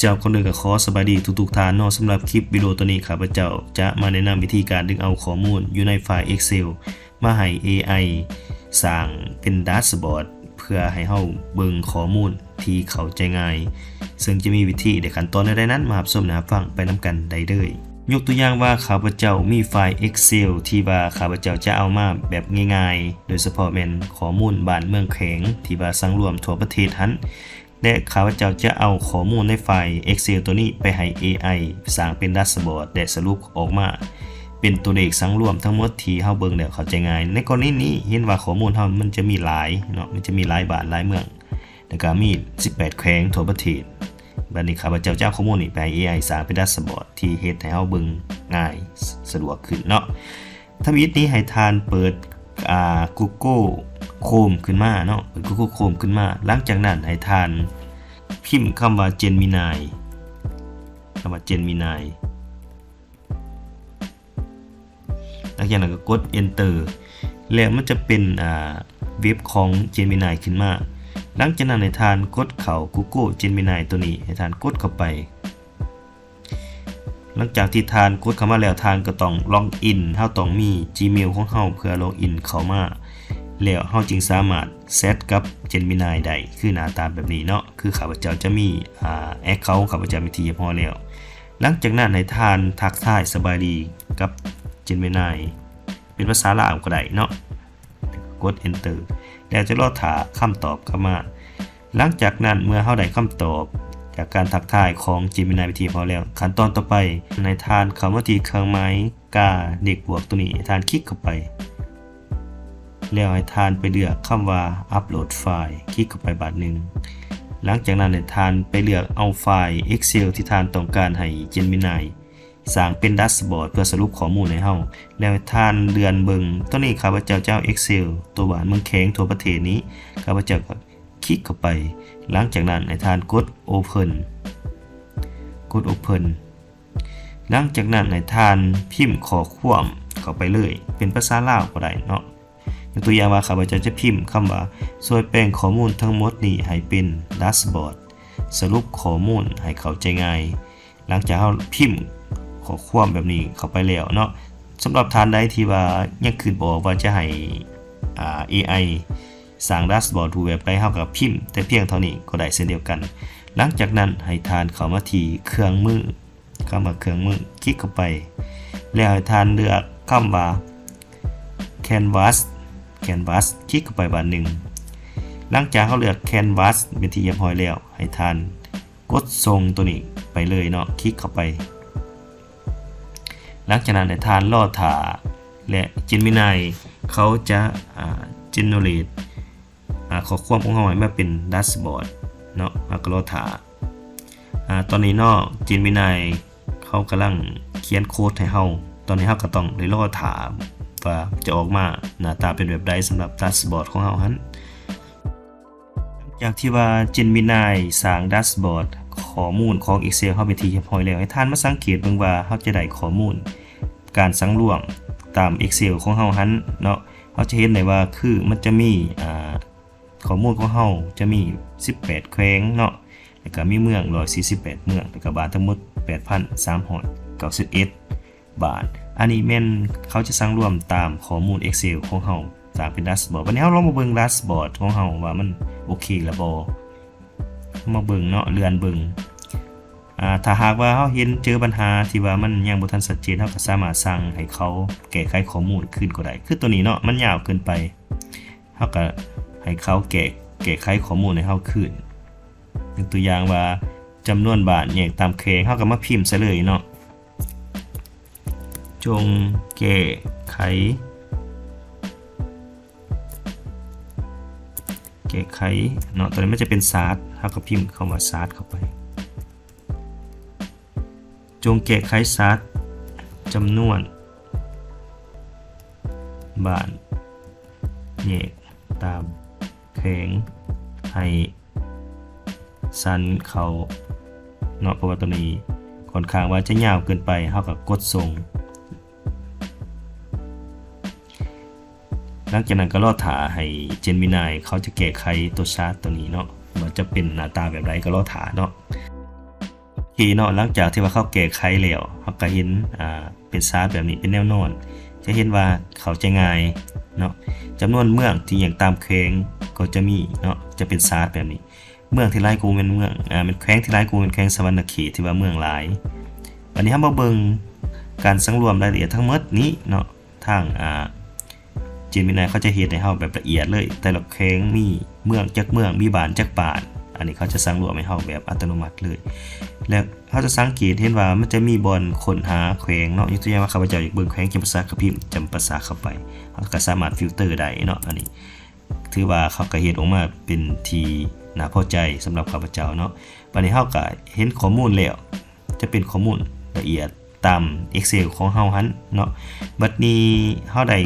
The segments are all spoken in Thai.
เจ้าคนหนึ่งก็ขอสบายดีทุกๆท่านเนาะสำหรับคลิปวิดีโอตัวนี้ข้าพเจ้าจะมาแนะนำวิธีการดึงเอาข้อมูลอยู่ในไฟล์ Excel มาให้ AI สร้างเป็นแดชบอร์ดเพื่อให้เฮาเบิ่งข้อมูลที่เข้าใจง่ายซึ่งจะมีวิธีในขั้นตอนใดๆนั้นมารับชมนะครับฟังไปนำกันได้เลยยกตัวอย่างว่าข้าพเจ้ามีไฟล์ Excel ที่ว่าข้าพเจ้าจะเอามาแบบง่ายๆโดยเฉพาะแม่นข้อมูลบ้านเมืองแข็งที่ว่าสังรวมทั่วประเทศหั้นและข้าพเจ้าจะเอาข้อมูลในไฟล์ Excel ตัวนี้ไปให้ AI สร้างเป็นแดชบอร์ดและสรุปออกมาเป็นตัวเลขสังรวมทั้งหมดที่เฮาเบิ่งแล้วเข้าใจง่ายในกรณีนี้เห็นว่าข้อมูลเฮามันจะมีหลายเนาะมันจะมีหลายบ้านหลายเมืองแล้วก็มี18แขวงทั่วประเทศบัดนี้ข้าพเจ้าจะเอาข้อมูลนี้ไปให้ AI สร้างเป็นแดชบอร์ดที่เฮ็ดให้เฮาเบิ่งง่ายสะดวกขึ้นเนาะทำวิธีนี้ให้ทานเปิดGoogle Chrome ขึ้นมาเนาะเปิด Google Chrome ขึ้นมาหลังจากนั้นให้ทานพิมพ์คำว่า Gemini หลังจากนั้นก็กด Enter แล้วมันจะเป็นเว็บของ Gemini ขึ้นมาหลังจากนั้นให้ทานกดเข้า Google Gemini ตัวนี้ให้ทานกดเข้าไปหลังจากที่ทานกดเข้ามาแล้วทานก็ต้องล็อกอินเฮาต้องมี Gmail ของเฮาเพื่อล็อกอินเข้ามาแล้วเฮาจึงสามารถเซตกับ Gemini ได้คือหน้าตาแบบนี้เนาะคือข้าพเจ้าจะมีaccount ข้าพเจ้ามีที่เรียบร้อยแล้วหลังจากนั้นให้ทานทักทายสบายดีกับ Gemini เป็นภาษาลาวก็ได้เนาะกด Enter แล้วจะรอถาคำตอบเข้ามาหลังจากนั้นเมื่อเฮาได้คำตอบจากการทักทายของ Gemini วิธีพอแล้วขั้นตอนต่อไปในทานเข้ามาที่เครื่องหมายกาเด็กบวกตัวนี้ทานคลิกเข้าไปแล้วให้ทานไปเลือกคำว่าอัปโหลดไฟล์คลิกเข้าไปบาทหนึ่งหลังจากนั้นให้ทานไปเลือกเอาไฟล์ Excel ที่ทานต้องการให้ Gemini สร้างเป็นแดชบอร์ดเพื่อสรุปข้อมูลให้เฮาแล้วให้ทานเลื่อนเบิ่งตัวนี้ข้าพเจ้าจะเอา Excel ตัวบ้านเมืองแข็งทั่วประเทศนี้ข้าพเจ้าก็คลิกเข้าไปหลังจากนั้นให้ทานกด Open หลังจากนั้นให้ทานพิมพ์ข้อความเข้าไปเลยเป็นภาษาลาวก็ได้เนาะยกตัวอย่างว่าข้าพเจ้าจะพิมพ์คำว่าช่วยแปลงข้อมูลทั้งหมดนี้ให้เป็นแดชบอร์ดสรุปข้อมูลให้เข้าใจง่ายหลังจากเราพิมพ์ข้อความแบบนี้เข้าไปแล้วเนาะสำหรับท่านใดที่ว่ายังคิดบ่ออกว่าจะให้ AI สร้างแดชบอร์ดรูปแบบใดเฮาก็พิมพ์แต่เพียงเท่านี้ก็ได้เช่นเดียวกันหลังจากนั้นให้ทานเข้ามาที่เครื่องมือคำว่าเครื่องมือคลิกเข้าไปแล้วให้ทานเลือกคำว่า Canvas คลิกเข้าไปบาทหนึ่งหลังจากเขาเลือก Canvas เป็นที่เรียบร้อยแล้วให้ทานกดส่งตัวนี้ไปเลยเนาะคลิกเข้าไปหลังจากนั้นให้ทานรอถาและ Gemini เขาจะgenerate ข้อความของเราให้มาเป็นแดชบอร์ดเนาะแล้วก็รอถาตอนนี้เนาะ Gemini เขากำลังเขียนโค้ดให้เราตอนนี้เราก็ต้องได้รอถาว่าจะออกมาหน้าตาเป็นแบบใดสำหรับแดชบอร์ดของเราหันจากที่ว่า Gemini สร้างแดชบอร์ดข้อมูลของ Excel เข้าไปที่เรียบร้อยแล้วให้ท่านมาสังเกตเบิ่งว่าเราจะได้ข้อมูลการสังรวมตาม Excel ของเราหันเนาะเราจะเห็นได้ว่าคือมันจะมีข้อมูลของเราจะมี18แขวงเนาะแล้วก็มีเมือง148เมืองแล้วก็บาททั้งหมด 8,391 บาทอันนี้แม่นเขาจะสร้างรวมตามข้อมูล Excel ของเราสร้างเป็นแดชบอร์ดวันนี้เราลองมาเบิ่งแดชบอร์ดของเราว่ามันโอเคหรือบ่มาเบิ่งเนาะเลื่อนเบิ่งถ้าหากว่าเราเห็นเจอปัญหาที่ว่ามันยังบ่ทันชัดเจนเราก็สามารถสั่งให้เขาแก้ไขข้อมูลขึ้นก็ได้คือตัวนี้เนาะมันยาวเกินไปเราก็ให้เขาแก้ไขข้อมูลให้เราขึ้นยกตัวอย่างว่าจำนวนบาทแยกตามแขวงเราก็มาพิมพ์ซะเลยเนาะจงแก้ไขเนาะตอนนี้มันจะเป็นซาร์ตเราก็พิมพ์คำว่าซาร์ตเข้าไปจงแก้ไขซาร์ตจำนวนบาทแยกตามแขวงให้สั้นเขาเนาะเพราะว่าตัวนี้ค่อนข้างว่าจะยาวเกินไปเราก็กดส่งหลังจากนั้นก็รอถาให้ Gemini เขาจะแก้ไขตัวชาร์ตตัวนี้เนาะว่าจะเป็นหน้าตาแบบไรก็รอถาเนาะ ที่เนาะหลังจากที่ว่าเขาแก้ไขแล้วเขาก็เห็นเป็นซาร์แบบนี้เป็นแนวนอนจะเห็นว่าเข้าใจง่ายเนาะจำนวนเมืองที่อย่างตามแขวงก็จะมีเนาะจะเป็นซาร์แบบนี้เมืองที่หลายกูเป็นเมืองเป็นแขวงที่หลายกูเป็นแขวงสวรรณเขตที่ว่าเมืองหลายวันนี้เฮามาเบิ่งการสังรวมรายละเอียดทั้งหมดนี้เนาะทางGemini เขาจะเฮ็ดให้เฮาแบบละเอียดเลยแต่ละแขวงมีเมืองจักเมืองมีบ้านจักบ้านอันนี้เขาจะสังรวมให้เฮาแบบอัตโนมัติเลยและเขาจะสังเกตเห็นว่ามันจะมีบอนค้นหาแขวงเนาะยกตัวอย่างว่าข้าพเจ้าอยากเบิ่งแขวงจำปาสักก็พิมพ์จำปาสักเข้าไปเขาก็สามารถฟิลเตอร์ได้เนาะอันนี้ถือว่าเขาก็เฮ็ดออกมาเป็นที่น่าพอใจสำหรับข้าพเจ้าเนาะบัดนี้เฮาก็เห็นข้อมูลแล้วจะเป็นข้อมูลละเอียดตาม Excel ของเฮาหันเนาะบัดนี้เฮาได้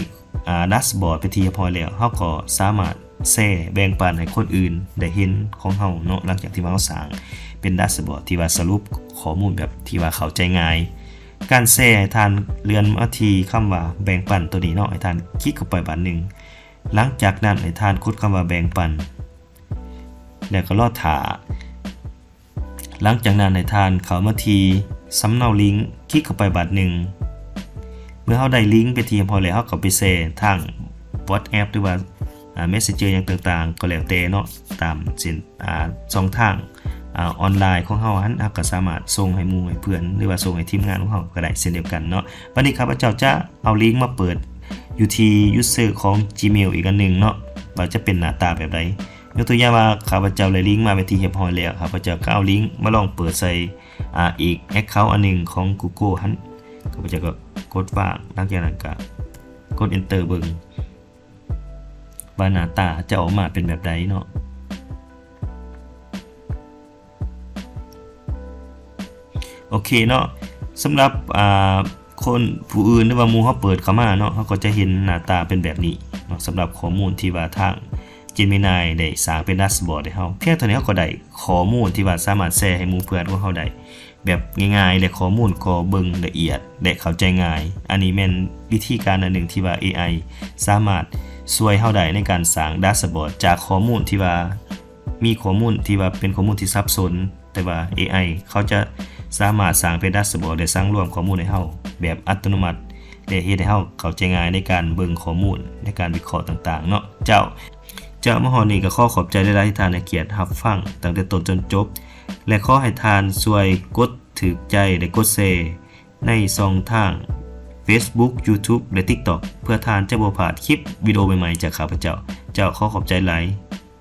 ดัชบอร์ดไปที่พอแล้วเฮาก็สามารถแชร์แบ่งปันให้คนอื่นได้เห็นของเฮาเนาะหลังจากที่เราสร้างเป็นดัชบอร์ดที่ว่าสรุปข้อมูลแบบที่ว่าเข้าใจง่ายการแชร์ให้ท่านเลื่อนมาที่คำว่าแบ่งปันตัวนี้เนาะให้ท่านคลิกเข้าไปบัดนึงหลังจากนั้นให้ท่านกดคำว่าแบ่งปันแล้วก็รอท่าหลังจากนั้นให้ท่านเข้ามาที่สำเนาลิงก์คลิกเข้าไปบัดนึงเมื่อเฮาได้ลิงก์ไปที่พอแล้วเฮาก็ไปแชร์ทาง WhatsApp หรือว่าMessenger อย่างต่างๆก็แล้วแต่เนาะตามช่องทางออนไลน์ของเฮาหันเฮาก็สามารถส่งให้หมู่ให้เพื่อนหรือว่าส่งให้ทีมงานของเฮาก็ได้เช่นเดียวกันเนาะวันนี้ข้าพเจ้าจะเอาลิงก์มาเปิดอยู่ที่ user ของ Gmail อีกอันนึงเนาะว่าจะเป็นหน้าตาแบบใดยกตัวอย่างว่าข้าพเจ้าได้ลิงก์มาไปที่เรียบร้อยแล้วข้าพเจ้าก็เอาลิงก์มาลองเปิดใส่อีก account อันนึงของ Google หันข้าพเจ้าก็กดวางหลังจากนั้นก็กด enter เบิ่งว่าหน้าตาจะออกมาเป็นแบบใดเนาะโอเคเนาะสำหรับคนผู้อื่นหรือว่าหมู่เฮาเปิดเข้ามาเนาะเฮาก็จะเห็นหน้าตาเป็นแบบนี้เนาะสำหรับข้อมูลที่ว่าทาง Gemini ได้สร้างเป็นดัชบอร์ดให้เฮาเพียงเท่านี้เฮาก็ได้ข้อมูลที่ว่าสามารถแชร์ให้หมู่เพื่อนของเฮาได้แบบง่ายๆและข้อมูลก็เบิ่งละเอียดและเข้าใจง่ายอันนี้แม่นวิธีการอันหนึ่งที่ว่า AI สามารถช่วยเฮาได้ในการสร้างดัชบอร์ดจากข้อมูลที่ว่ามีข้อมูลที่ว่าเป็นข้อมูลที่ซับซ้อนแต่ว่า AI เขาจะสามารถสร้างเป็นดัชบอร์ดและสร้างรวมข้อมูลให้เฮาแบบอัตโนมัติและเฮ็ดให้เฮาเข้าใจง่ายในการเบิ่งข้อมูลในการวิเคราะห์ต่างๆเนาะเจ้ามาฮอดนี้ก็ขอขอบใจหลายๆที่ท่านให้เกียรติรับฟังตั้งแต่ต้นจนจบและขอให้ท่านช่วยกดถูกใจและกดแชร์ในช่องทาง Facebook YouTube และ TikTok เพื่อท่านจะบ่พลาดคลิปวิดีโอใหม่ๆจากข้าพเจ้าขอขอบใจหลาย